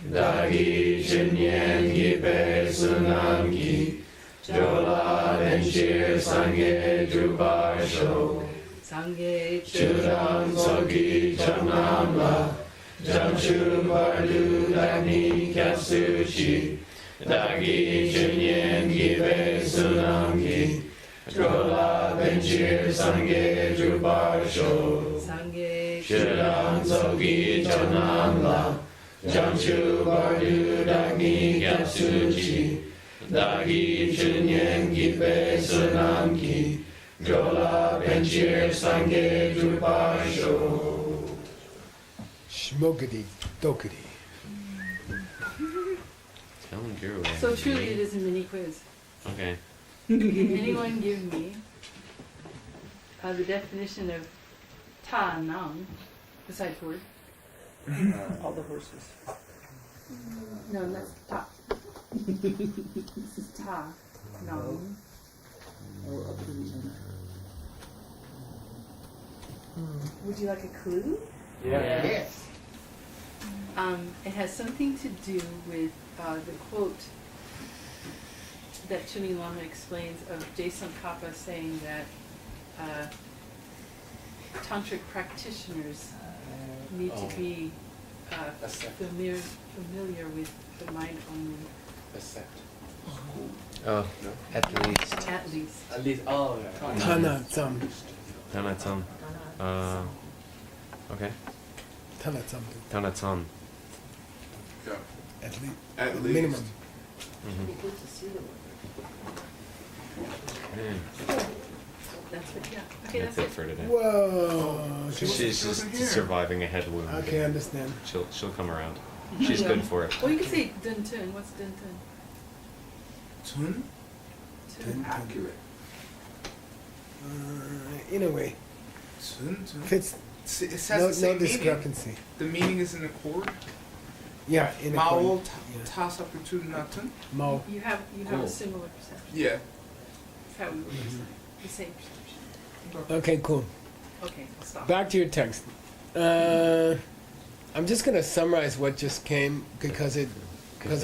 Dagi Jinyen Gibe Sunamgi Jola Benshir Sange Jubarsho Sange Chudam Sogi Chamnamla Jamshu Bardu Dagni Katsuchi Dagi Jinyen Gibe Sunamgi Jola Benshir Sange Jubarsho Sange Chudam Sogi Chamnamla Jamshu Bardu Dagni Katsuchi Dagi Chunyen Gibe Sunamki Jola Benchir Sange Drupasho Shmokity dokity. Telling Guru. So truly it is a mini quiz. Okay. Can anyone give me the definition of ta nang besides word? All the horses. No, that's ta. This is ta nang. Or up to the end. Would you like a clue? Yeah. Yes. It has something to do with the quote that Chunin Lama explains of Jason Kappa saying that tantric practitioners need to be familiar with the mind only. Oh, no. At least. At least. At least, oh, yeah. Tana tsam. Tanatsam. Okay. Tana tsam. Tanatsam. At least. At least. Minimum. That's what, yeah. Okay, That's that's it for today. Whoa. She's just surviving a head wound. Okay, understand. She'll come around. She's good for it. Well, you can say dun tun. What's dun tun? Tun? Tun. Accurate. In a way, Tun? fits. It has No, the same no meaning. discrepancy. The meaning is in accord. Yeah, in a Mao point. Yeah. tasaputu natun. Mao. You have Cool. a similar perception. Yeah. That's how we were the same perception. Okay, cool. Okay, I'll stop. Back to your text. I'm just gonna summarize what just came because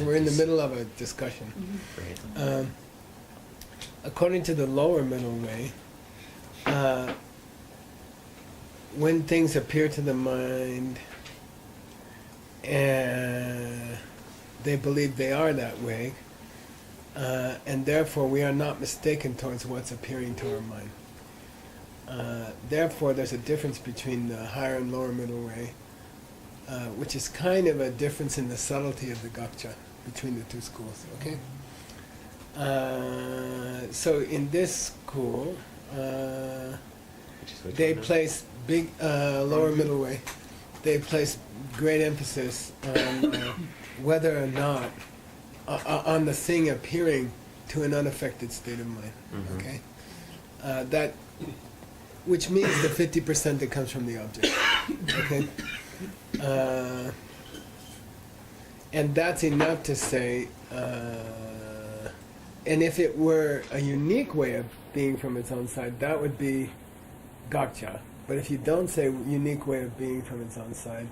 we're in the middle of a discussion. Mhm. According to the lower middle way, when things appear to the mind and they believe they are that way, and therefore we are not mistaken towards what's appearing to our mind. Therefore, there's a difference between the higher and lower middle way, which is kind of a difference in the subtlety of the gakcha between the two schools. Okay. So in this school, they place big lower middle way. They place great emphasis on whether or not on the thing appearing to an unaffected state of mind. Mhm. Okay, that which means the 50% that comes from the object. Okay, and that's enough to say. And if it were a unique way of being from its own side, that would be gakcha. But if you don't say unique way of being from its own side,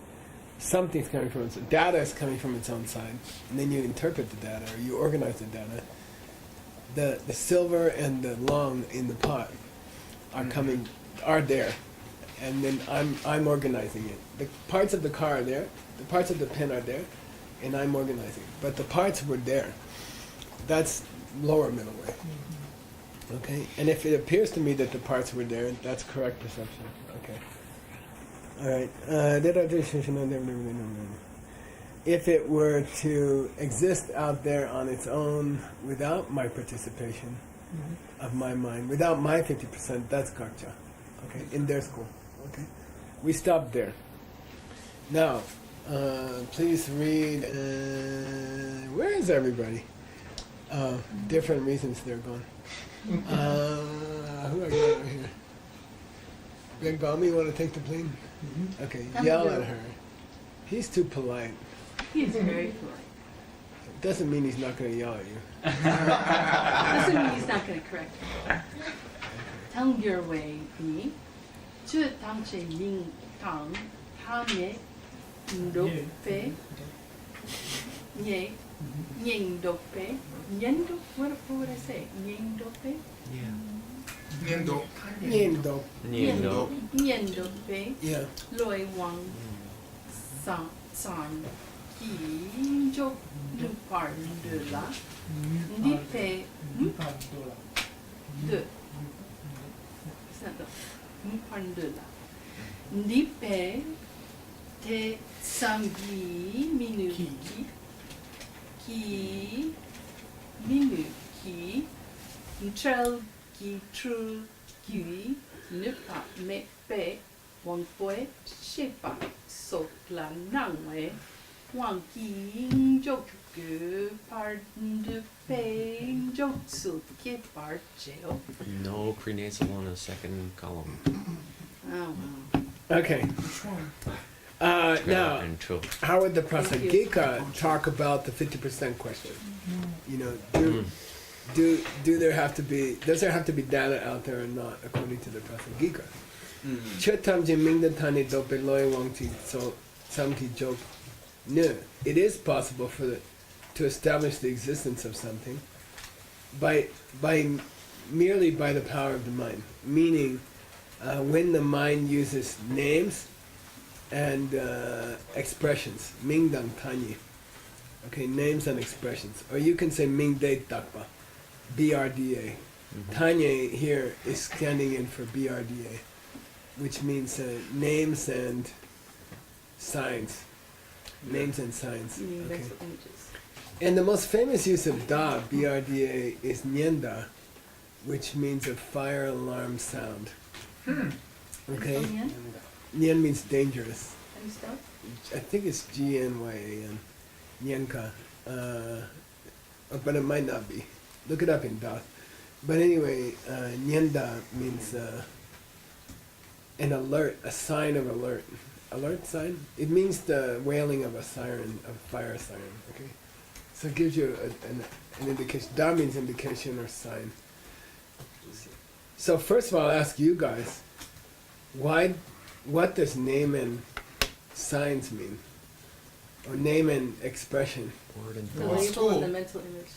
something's coming from its data is coming from its own side, and then you interpret the data or you organize the data. The silver and the lung in the pot are there, and then I'm organizing it. The parts of the car are there, the parts of the pen are there, and I'm organizing it. But the parts were there. That's lower middle way. Okay, and if it appears to me that the parts were there, that's correct perception. Okay. All right. If it were to exist out there on its own without my participation of my mind, without my 50%, that's gakcha. Okay, in their school. Okay, we stopped there. Now, please read. Where is everybody? Different reasons they're gone. Who I got over here? Big Bummy, you want to take the plane? Okay, yell at her. He's too polite. He is very polite. Doesn't mean he's not going to yell at you. Doesn't mean he's not going to correct you. Tang your way ni, chu tam che ling tang, ha ne, ndo fe, Nye, nying dope, nyendo, what would I say? Nying dope? Niendo. Niendo. Niendo. Nyen dope, Yeah. loi wang san, ki jok nu par de la, ndipe, de, it's not the, nu par de la, ndipe, te samgi minu ki minu ki ntrel ki tru ki ne pa me pe wang poe she pa so la nang we wang ki jok ge par de pe jok su ke par jeo. No prenasal on the second column. Oh, Okay. Which one? Now, And true. how would the Thank you. Prasangika talk about the 50% question? You know, Mm. do there have to be, does there have to be data out there or not, according to the Prasangika? Chetam jimingda tani dope loy wangti so samki joke. No, it is possible to establish the existence of something by merely by the power of the mind. Meaning, when the mind uses names and expressions, mingdang tani. Okay, names and expressions. Or you can say mingde takpa, BRDA. Tanye here is standing in for BRDA, which means names and signs. Names and signs. you mean Okay. mental images. And the most famous use of da, BRDA, is nyenda, which means a fire alarm sound. Okay? Nyen? Nyen means dangerous. How do you spell it? I think it's Gnyan, Nyenka. But it might not be. Look it up in Da. But anyway, Nyenda means an alert, a sign of alert. Alert sign? It means the wailing of a siren, a fire siren. Okay? So it gives you an indication. Da means indication or sign. So first of all, I'll ask you guys, what does name and signs mean? Or name and expression? Word and The Well, thought. it's label and cool. the mental image.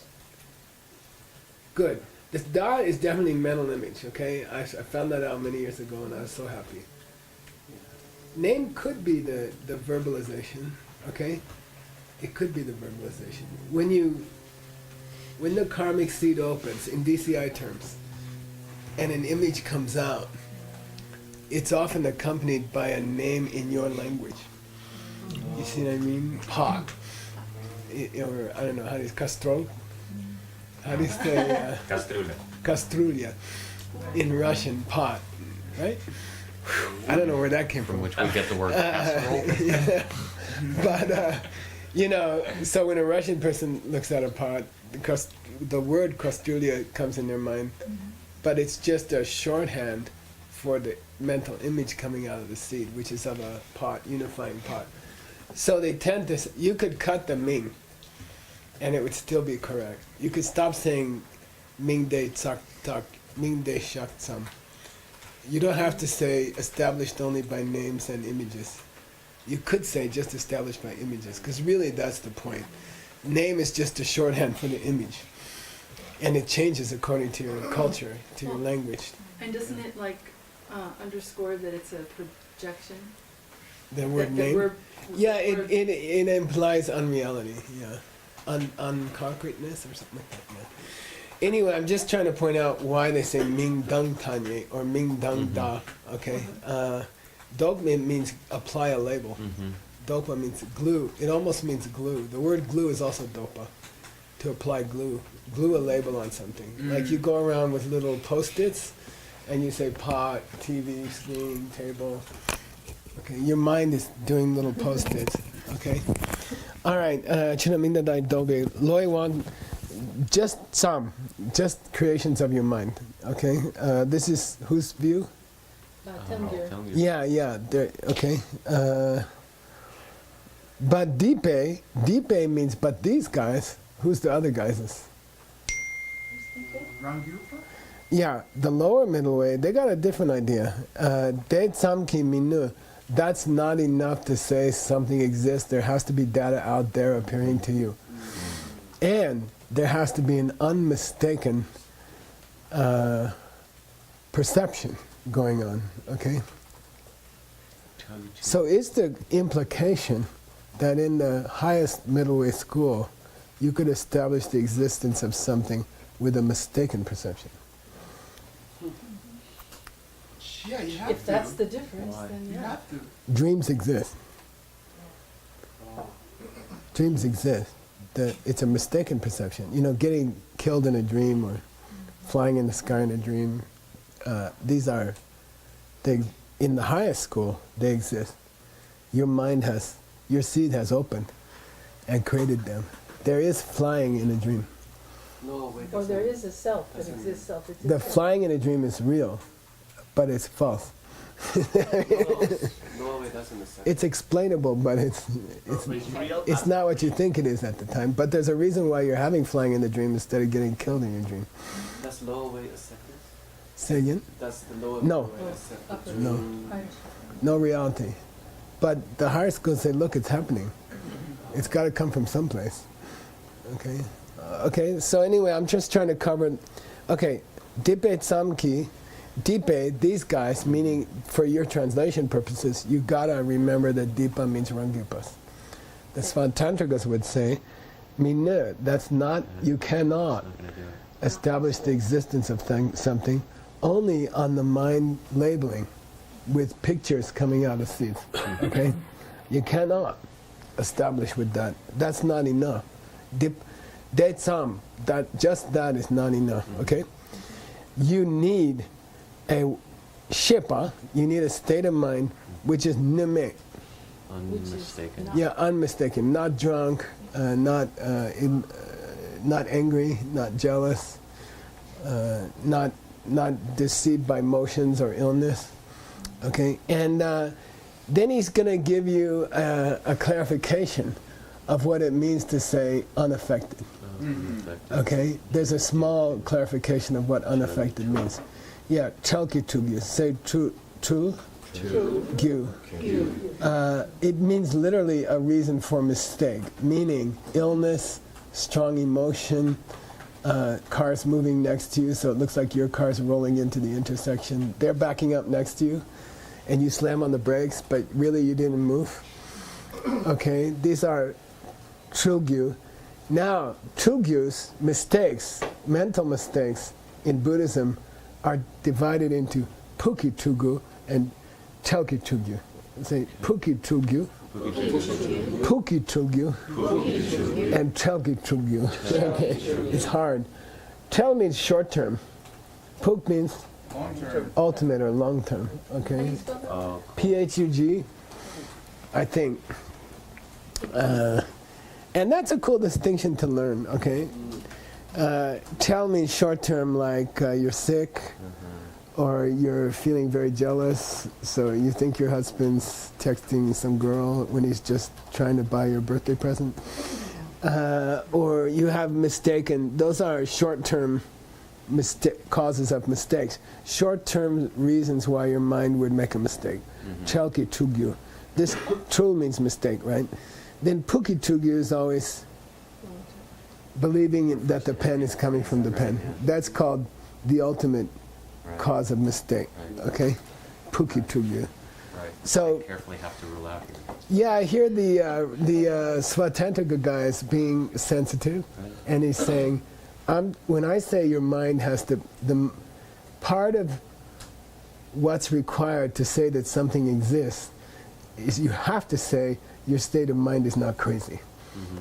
Good. This da is definitely mental image, okay? I found that out many years ago and I was so happy. Name could be the verbalization, okay? It could be the verbalization. When the karmic seed opens, in DCI terms, and an image comes out, it's often accompanied by a name in your language. You see what I mean? Pot. Or, I don't know, how do you, Castro? How do you say, Castrula. Kastrulia in Russian, pot, right? I don't know where that came From from. which we get the word casserole. Yeah. But, so when a Russian person looks at a pot, the word Kastrulia comes in their mind, but it's just a shorthand for the mental image coming out of the seed, which is of a pot, unifying pot. So they tend to, you could cut the Ming, and it would still be correct. You could stop saying Ming De Tsak Tak, Ming De Shak Tsam. You don't have to say established only by names and images. You could say just established by images, because really that's the point. Name is just a shorthand for the image. And it changes according to your culture, to your language. And doesn't it underscore that it's a projection? The word That name? word- Yeah, word- it implies unreality, yeah. Unconcreteness or something like that, yeah. Anyway, I'm just trying to point out why they say Ming Dang Tanye or Ming Dang Da, okay? Dogma means apply a label. Dopa means glue. It almost means glue. The word glue is also dopa, to apply glue. Glue a label on something. Like you go around with little Post-its and you say pot, TV, screen, table. Okay, your mind is doing little Post-its, okay? All right, Chinaminda Dai Dobe, Loi Wan, just creations of your mind, okay? This is whose view? Temgir. Yeah, there, okay. But Dipe means but these guys. Who's the other guys? Rangyupa? Yeah, the lower middle way, they got a different idea. De Tsamki Minu, that's not enough to say something exists. There has to be data out there appearing to you. And there has to be an unmistaken perception going on, okay? So is the implication that in the highest middle way school, you could establish the existence of something with a mistaken perception? Yeah, you have If to. that's the difference, Why? then You yeah. have to. Dreams exist. Dreams exist. It's a mistaken perception. You know, getting killed in a dream or flying in the sky in a dream, in the highest school, they exist. Your seed has opened and created them. There is flying in a dream. No way. Or there is a self that exists, self-existent. The flying in a dream is real, but it's false. No way doesn't make sense. It's explainable, but it's not what you think it is at the time. But there's a reason why you're having flying in the dream instead of getting killed in your dream. That's lower way acceptance. Say again? That's the lower No. way acceptance. Upper. No. Higher. No reality. But the higher schools say, look, it's happening. It's got to come from someplace. Okay? Okay, so anyway, I'm just trying to cover... Okay, Dipe Tsamki, Dipe, these guys, meaning for your translation purposes, you got to remember that Dipa means Rangipas. The Svatantrikas would say, Minur, that's not, you cannot Not gonna do it. establish the existence of something only on the mind labeling with pictures coming out of seeds. Okay? You cannot establish with that. That's not enough. Detsam, just that is not enough. Okay? You need a shipa, you need a state of mind which is nime. Unmistaken. not- Yeah, unmistaken. Not drunk, not angry, not jealous, not deceived by emotions or illness. Okay, and then he's going to give you a clarification of what it means to say unaffected. Unaffected. Okay, there's a small clarification of what unaffected means. Yeah, chalki tugyu, say true, gyu. It means literally a reason for mistake, meaning illness, strong emotion, cars moving next to you, so it looks like your car's rolling into the intersection. They're backing up next to you, and you slam on the brakes, but really you didn't move. Okay, these are trugyu. Now, trugyus, mistakes, mental mistakes in Buddhism are divided into puki tugu and chalki tugyu. Say puki tugyu, puki tugyu, and chalki tugyu. Okay, it's hard. Chal means short term. Puk means Long term. ultimate or long term. Okay, Oh, Phug, I think. And that's a cool distinction to learn, okay? Chal means short term, like you're sick or you're feeling very jealous, so you think your husband's texting some girl when he's just trying to buy your birthday present. Or you have mistaken, those are short term causes of mistakes. Short term reasons why your mind would make a mistake. Chalki tugyu. This true means mistake, right? Then puki tugyu is always believing that the pen is coming from the pen. That's called the ultimate right. cause of mistake. Right. Okay, puki tugyu. Right. So- I carefully have to rule out here. Yeah, I hear the Svatantrika guy is being sensitive, Right. and he's saying, when I say your mind has the part of what's required to say that something exists is you have to say your state of mind is not crazy.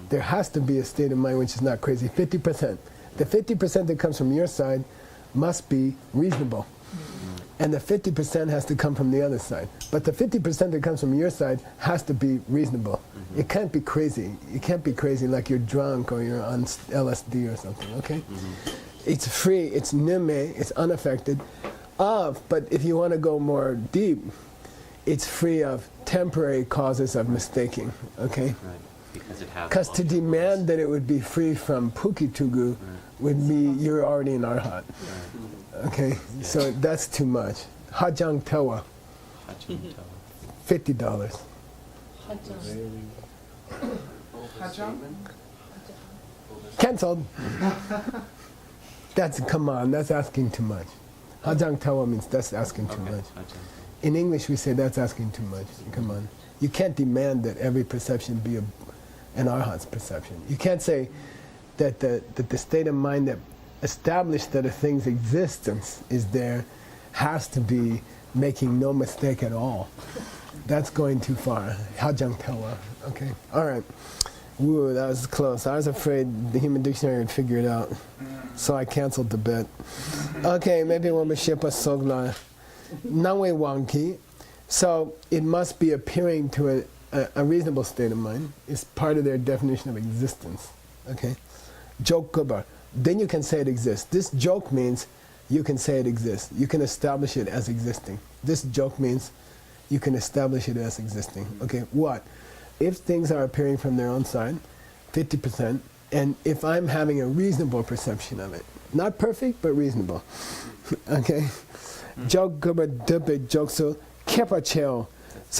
There has to be a state of mind which is not crazy. 50%. The 50% that comes from your side must be reasonable. And the 50% has to come from the other side. But the 50% that comes from your side has to be reasonable. It can't be crazy. It can't be crazy like you're drunk or you're on LSD or something, okay? It's free, it's nime, it's unaffected of, but if you want to go more deep, it's free of temporary causes of mistaking, okay? Right. Because it has. Because to demand that it would be free from puki tugu would be you're already in arhat. Okay, so that's too much. Hajang Tewa, $50. Hajang? Cancelled. Come on, that's asking too much. Hajang tawa means that's asking too Okay. much. Ajahn. In English, we say that's asking too much. Come on. You can't demand that every perception be an arhat's perception. You can't say that the state of mind that established that a thing's existence is there has to be making no mistake at all. That's going too far. Hajang tawa. Okay. All right. Woo, that was close. I was afraid the Human Dictionary would figure it out. So I canceled the bet. Okay, maybe when we ship a sogla. Nangwe wangki. So it must be appearing to a reasonable state of mind. It's part of their definition of existence. Okay? Jokubar. Then you can say it exists. This joke means you can say it exists. You can establish it as existing. This joke means you can establish it as existing. Okay, what? If things are appearing from their own side, 50%, and if I'm having a reasonable perception of it, not perfect, but reasonable. Okay? So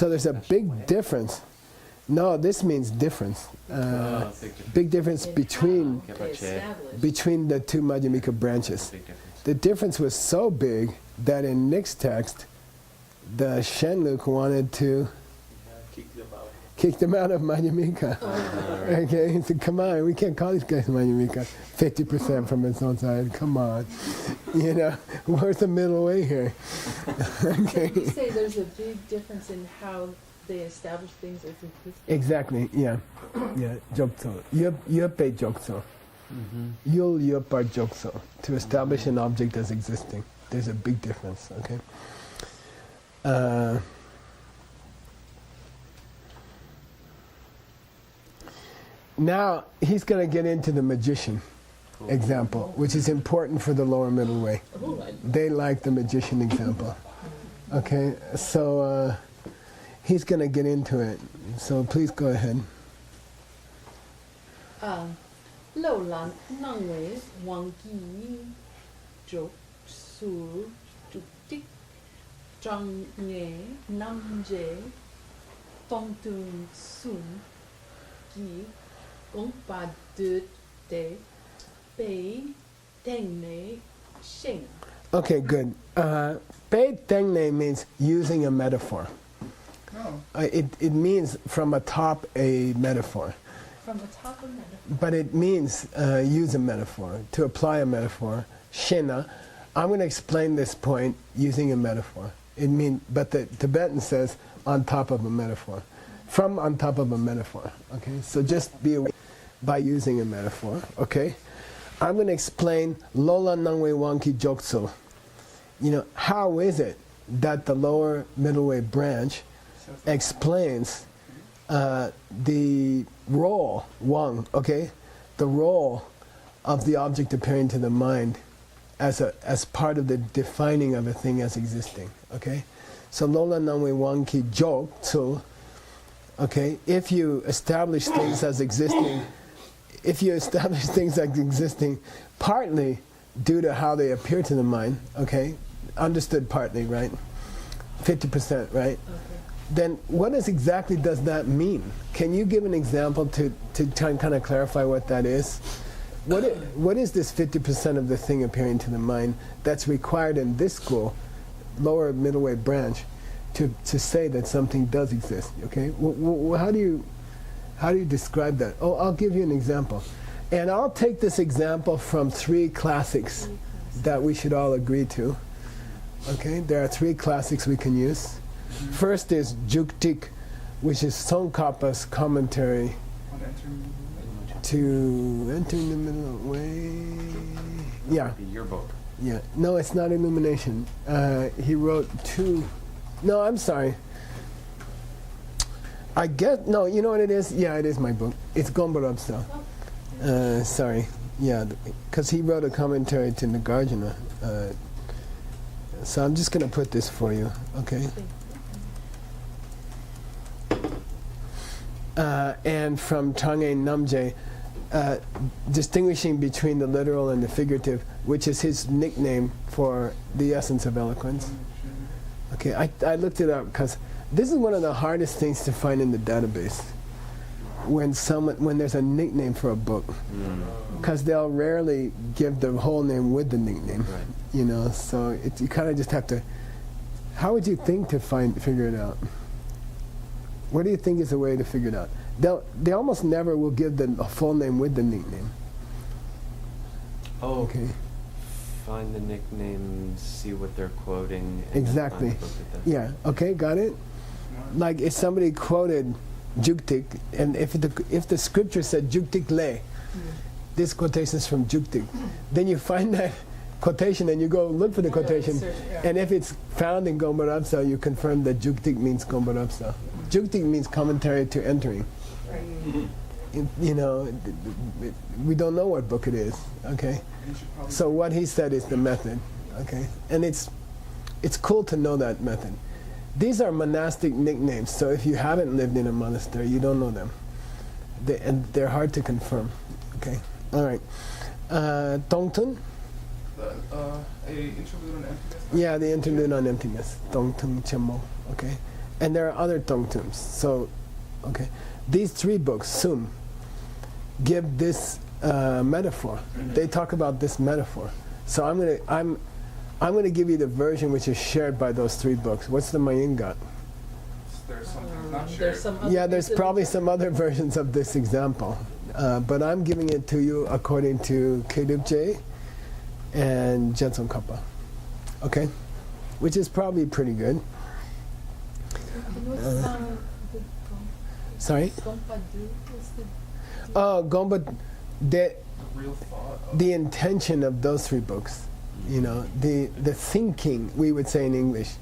there's a big difference. No, this means difference. Big difference between the two Madhyamika branches. Big difference. The difference was so big that in Nick's text, the Shenluk wanted to kick them out of Madhyamika. Okay, he said, come on, we can't call these guys Madhyamika. 50% from its own side, come on. You know, where's the middle way here? Okay. So you say there's a big difference in how they establish things as existing? Exactly, yeah. Yeah, jokso. Yuppe jokso. Yul yuppar jokso. To establish an object as existing. There's a big difference, okay? Now, he's going to get into the magician example, which is important for the lower middle way. They like the magician example. Okay, so he's going to get into it. So please go ahead. Lâu lan năng we wang gi jok su tuk tik trong nghe nam je tong tun sun gi gong pa de de bei deng ne sheng. Okay, good. Bei tengne means using a metaphor. Oh. It means from atop a metaphor. From the top of metaphor. But it means use a metaphor, to apply a metaphor. Shena. I'm going to explain this point using a metaphor. But the Tibetan says on top of a metaphor. From on top of a metaphor. Okay, so just be aware by using a metaphor. Okay, I'm going to explain Lola Nangwe Wanki Jokso. You know, how is it that the lower middle way branch explains the role, Wang, okay, the role of the object appearing to the mind as part of the defining of a thing as existing, okay? So Lola Namwe Wang Ki Jok, so, okay, if you establish things as existing, partly due to how they appear to the mind, okay, understood partly, right? 50%, right? Okay. Then what exactly does that mean? Can you give an example to try and kind of clarify what that is? What is this 50% of the thing appearing to the mind that's required in this school, lower middle way branch, to say that something does exist? Okay, how do you describe that? Oh, I'll give you an example, and I'll take this example from 3 classics that we should all agree to. Okay, there are 3 classics we can use. First is Juktik, which is Tsongkhapa's commentary to Entering the Middle Way. Yeah. Your book. Yeah. No, it's not Illumination. He wrote 2. No, I'm sorry. I guess, no, you know what it is? Yeah, it is my book. It's Gombarabsa. Sorry. Yeah, because he wrote a commentary to Nagarjuna. So I'm just going to put this for you, okay? And from Chang'e Namje, distinguishing between the literal and the figurative, which is his nickname for the essence of eloquence. Okay, I looked it up because this is one of the hardest things to find in the database. when there's a nickname for a book, because they'll rarely give the whole name with the nickname. Right. You know, so you kind of just have to. How would you think to figure it out? What do you think is a way to figure it out? They almost never will give the full name with the nickname. Oh, Okay. find the nickname, see what they're quoting. And Exactly. Then find the book that Yeah. Okay. Got it. Like if somebody quoted Juktik, and if the scripture said Juktik le, this quotation is from Juktik, then you find that quotation and you go look for the quotation, and if it's found in Gombarapsa, you confirm that Juktik means Gombarapsa. Juktik means commentary to entering. You know, we don't know what book it is. Okay, so what he said is the method. Okay, and it's cool to know that method. These are monastic nicknames, so if you haven't lived in a monastery, you don't know them. And they're hard to confirm. Okay, all right. Tongtun? A interlude on emptiness. Yeah, the interlude on emptiness. Tongtun Chemo. Okay, and there are other Tongtuns. So, okay, these three books, Sum, give this metaphor. They talk about this metaphor. So I'm going to give you the version which is shared by those three books. What's the Mayingat? There's something not shared. There's some other Yeah, there's reasons. probably some other versions of this example. But I'm giving it to you according to Kedubje and Jenson Kappa. Okay? Which is probably pretty good. What's the Sorry? Gompadu? What's the Oh, Gomba, Real thought. the intention of those three books, you know, the thinking, we would say in English.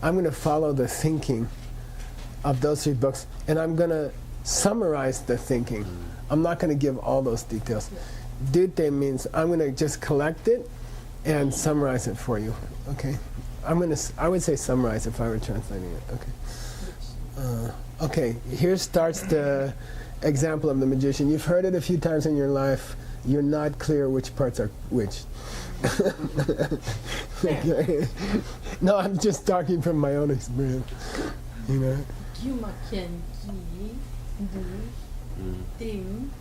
I'm going to follow the thinking of those three books, and I'm going to summarize the thinking. I'm not going to give all those details. Dute means I'm going to just collect it and summarize it for you. Okay, I would say summarize if I were translating it. Okay. Okay. Here starts the example of the magician. You've heard it a few times in your life. You're not clear which parts are which. Okay. No, I'm just talking from my own experience. You know. Gyumaken Gi Du Dim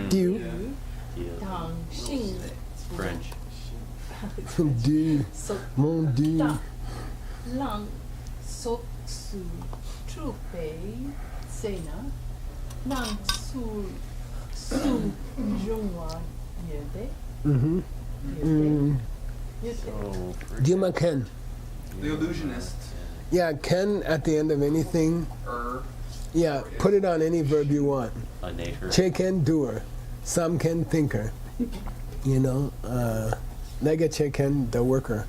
Du, Yeah. Dang Xing French. du, So mon du. Da Lang Sok Su Tru Pei Sena Nang Su Su Jungwa Yede Mhm. Yede Yede So, Duma Ken. The illusionist. Yeah, Ken at the end of anything. Yeah, put it on any verb you want. a nature. Che Ken, doer. Sam Ken, thinker. You know, Lega Che Ken, the worker.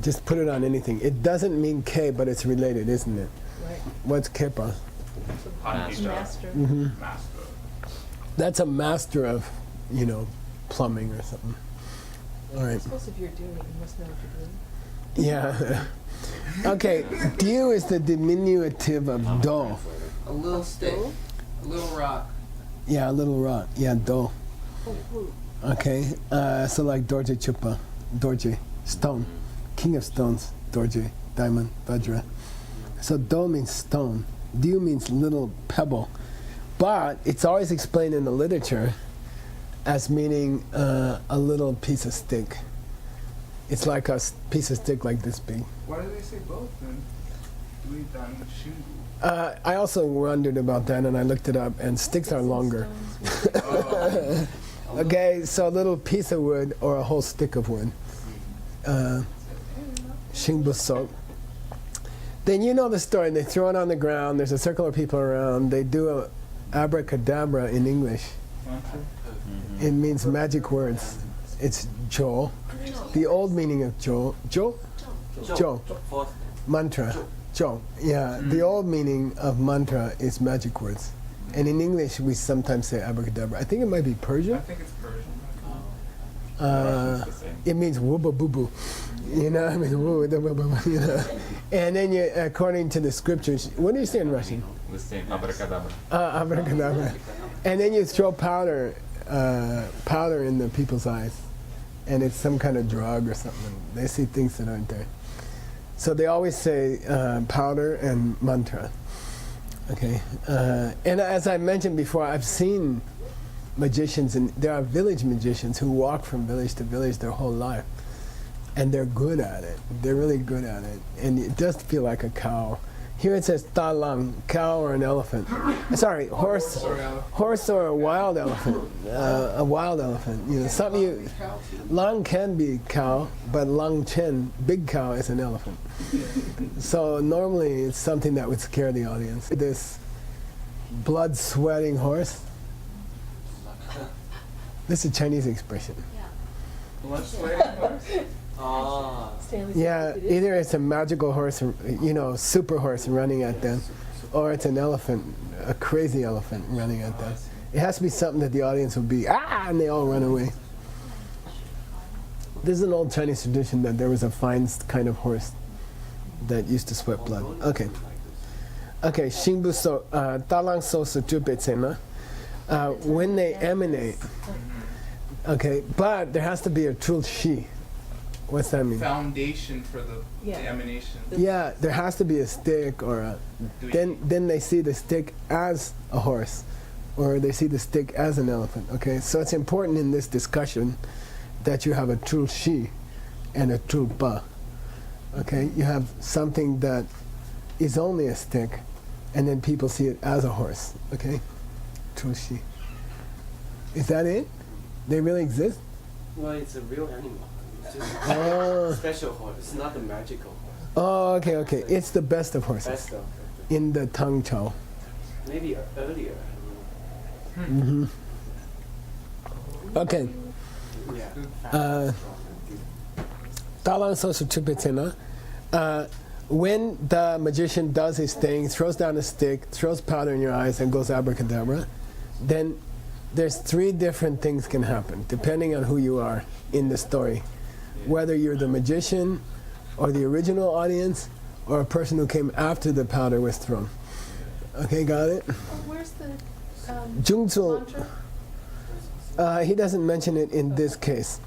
Just put it on anything. It doesn't mean K, but it's related, isn't it? Right. What's Kepa? Master. Master. That's a master of, you know, plumbing or something. All I right. suppose if you're doing it, you must know what you're doing. Yeah. Okay, Diu is the diminutive of do. A little stick, a little rock. Yeah, a little rock. Yeah, do. Oh, Okay, so like Dorje Chupa, Dorje, stone, king of stones, Dorje, diamond, Vajra. So do means stone, Diu means little pebble, but it's always explained in the literature as meaning a little piece of stick. It's like a piece of stick like this big. Why do they say both then? Dui Dan Shingu. I also wondered about that and I looked it up, and sticks are longer. Okay, so a little piece of wood or a whole stick of wood. Shingbusok. Then you know the story. They throw it on the ground. There's a circle of people around. They do a abracadabra in English. It means magic words. It's Jo. The old meaning of Jo. Jo? Jo. Fourth. Mantra. Jo. Yeah. The old meaning of mantra is magic words. And in English, we sometimes say abracadabra. I think it might be I Persian. think it's Persian. It means wooba boo boo. You know, I mean, woo, da, boo, boo, boo, you know. And then you, according to the scriptures, what do you say in Russian? The same, abracadabra. Abracadabra. And then you throw powder in the people's eyes. And it's some kind of drug or something. They see things that aren't there. So they always say powder and mantra. Okay, and as I mentioned before, I've seen magicians, and there are village magicians who walk from village to village their whole life, and they're good at it. They're really good at it, and it does feel like a cow. Here it says ta lang, cow or an elephant. Sorry, horse or a wild elephant. A wild elephant. You know, something you. Lang can be cow, but lang chen, big cow, is an elephant. So normally it's something that would scare the audience. This blood-sweating horse. This is a Chinese expression. Blood sweating horse? Ah. Yeah, either it's a magical horse, you know, super horse running at them, or it's an elephant, a crazy elephant running at them. It has to be something that the audience will be, ah, and they all run away. This is an old Chinese tradition that there was a fine kind of horse that used to sweat blood. Okay. Okay, Xingbu so, Talang so Sutubetsena. When they emanate, okay, but there has to be a true Shi. What's that mean? Foundation for the Yeah. emanation. Yeah, there has to be a stick or a. Then they see the stick as a horse, or they see the stick as an elephant. Okay, so it's important in this discussion that you have a true Shi and a true Ba. Okay, you have something that is only a stick, and then people see it as a horse. Okay, true Shi. Is that it? They really exist? Well, it's a real animal. It's just Oh. a special horse. It's not the magical horse. Oh, okay, okay. It's the best of horses Best of in the Tang Chao. maybe earlier. I don't know. Okay. Yeah. Talang Sosu Chupetena. When the magician does his thing, throws down a stick, throws powder in your eyes, and goes abracadabra, then there's three different things can happen depending on who you are in the story. Whether you're the magician, or the original audience, or a person who came after the powder was thrown. Okay, got it? Oh, where's the Jungzul, mantra? he doesn't mention it in this case.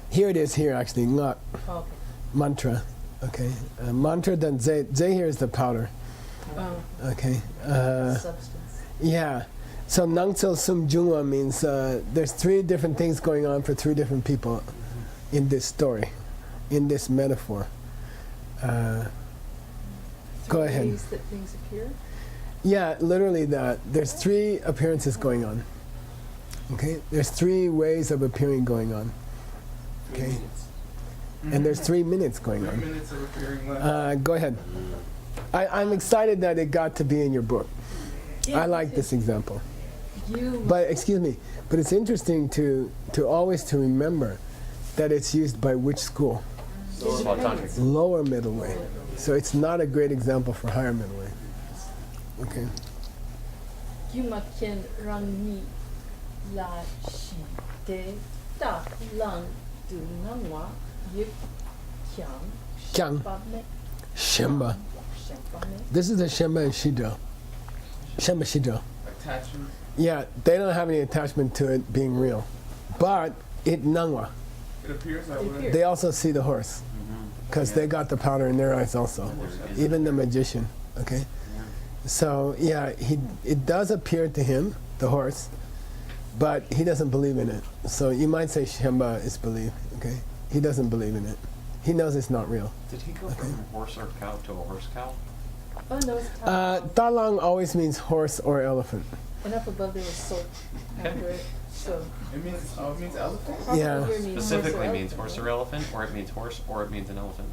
Here it is here actually, ngak, Oh, okay. mantra. Okay, mantra then zay. Zay here is the powder. Oh, Okay, substance. yeah. So nangtsil sum jungwa means there's three different things going on for three different people in this story, in this metaphor. Go ahead. Ways that things appear. Yeah, literally that. There's three appearances going on. Okay, there's three ways of appearing going on. Okay, and there's 3 minutes going 3 on. minutes of appearing left. Go ahead. I'm excited that it got to be in your book. I like this example. You. But excuse me, but it's interesting to always to remember that it's used by which school? Lower middle way. So it's not a great example for higher middle way. Okay. Yumaken rangi la shi de da lang du nangwa yip kyang Kyang. shambame Shemba. shambame. This is the Shemba and Shidra. Shemba Shidra. Attachment. Yeah, they don't have any attachment to it being real. But it nangwa. It appears that It way. appears. They also see the horse. Because they got the powder in their eyes also. Even the magician. Okay? So yeah, it does appear to him, the horse, but he doesn't believe in it. So you might say Shemba is believe, okay? He doesn't believe in it. He knows it's not real. Did he go from horse or cow to a horse cow? Oh no, it's top. Talang always means horse or elephant. And up above there was salt after it. So It means elephant. Yeah. probably here means Specifically horse or means elephant, horse or elephant, or it means horse, or it means an elephant.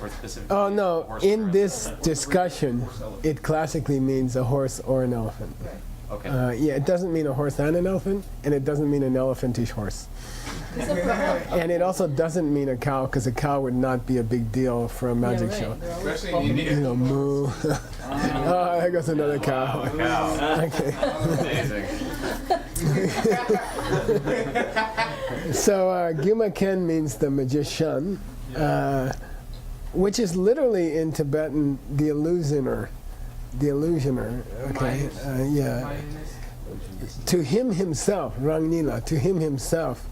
Or specifically Oh means no, horse or in elephant. this discussion, it classically means a horse or an elephant. Okay. Yeah, it doesn't mean a horse and an elephant, and it doesn't mean an elephantish horse. And it also doesn't mean a cow, because a cow would not be a big deal for a magic show. Especially in You India. know, moo. Oh, there goes another cow. Cow. Okay. Amazing. So Gyuma Ken means the magician, which is literally in Tibetan the illusioner. The illusioner. Okay. Yeah. To him himself, Rangnila, to him himself,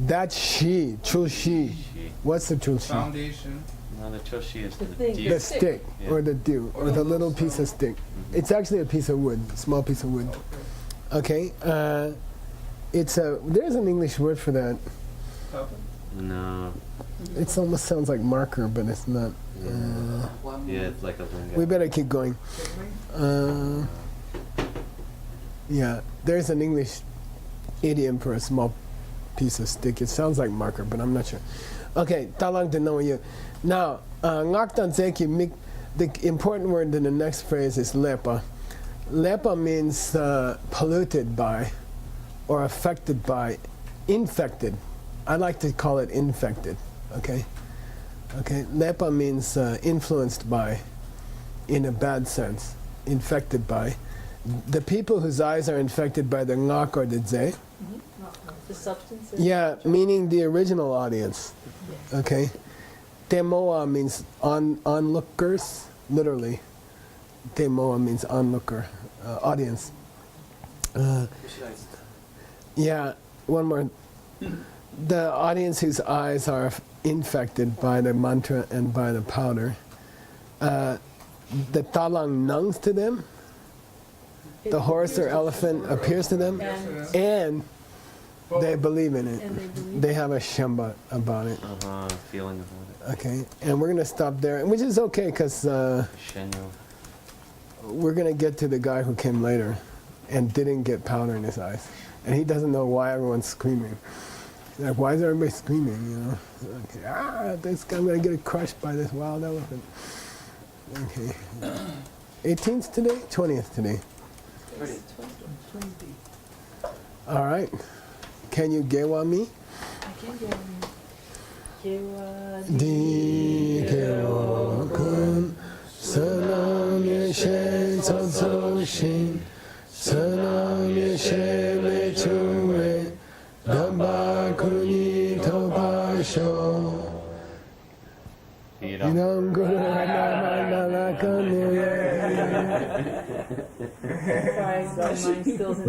that she, true she. What's the true she? Foundation. The choshi is The the thing. deer. The stick, Yeah. or the dew, or the little piece of stick. It's actually a piece of wood, small piece of wood. Okay, there's an English word for that. No. It almost sounds like marker, but it's not. Yeah, it's like a lingo. We better keep going. Yeah, there's an English idiom for a small piece of stick. It sounds like marker, but I'm not sure. Okay, talang to know you. Now, ngaktan zeki, the important word in the next phrase is lepa. Lepa means polluted by, or affected by, infected. I like to call it infected. Okay. Okay. Lepa means influenced by, in a bad sense, infected by. The people whose eyes are infected by the ngak or the ze. The substance. Yeah, meaning the original audience. Okay. Temoa means onlookers, literally. Temoa means onlooker, audience. Yeah, one more. The audience whose eyes are infected by the mantra and by the powder. The talang nungs to them. The horse or elephant appears to them, and they believe in it. They have a shamba about it. Feeling about Okay, and we're going to stop there, which is okay because it. Shenyo. we're going to get to the guy who came later and didn't get powder in his eyes. And he doesn't know why everyone's screaming. Like, why is everybody screaming, you know? Okay, I'm going to get crushed by this wild elephant. Okay. 18th today? 20th today? 20. All right. Can you gewa me? I can get on. Gewa Di gewa kun sanam yeshe zozo shin sanam yeshe le chuwe damba kuni toba sho Idam guru nana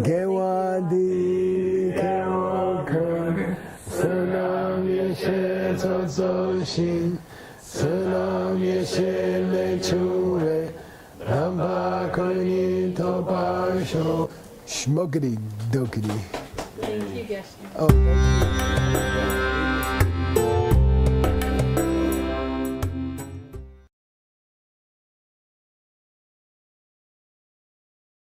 Gewa di gewa kun sanam yeshe zozo shin sanam yeshe le chuwe damba kuni toba sho Shmokity dokity. Thank you, Geshe. Oh, thank you.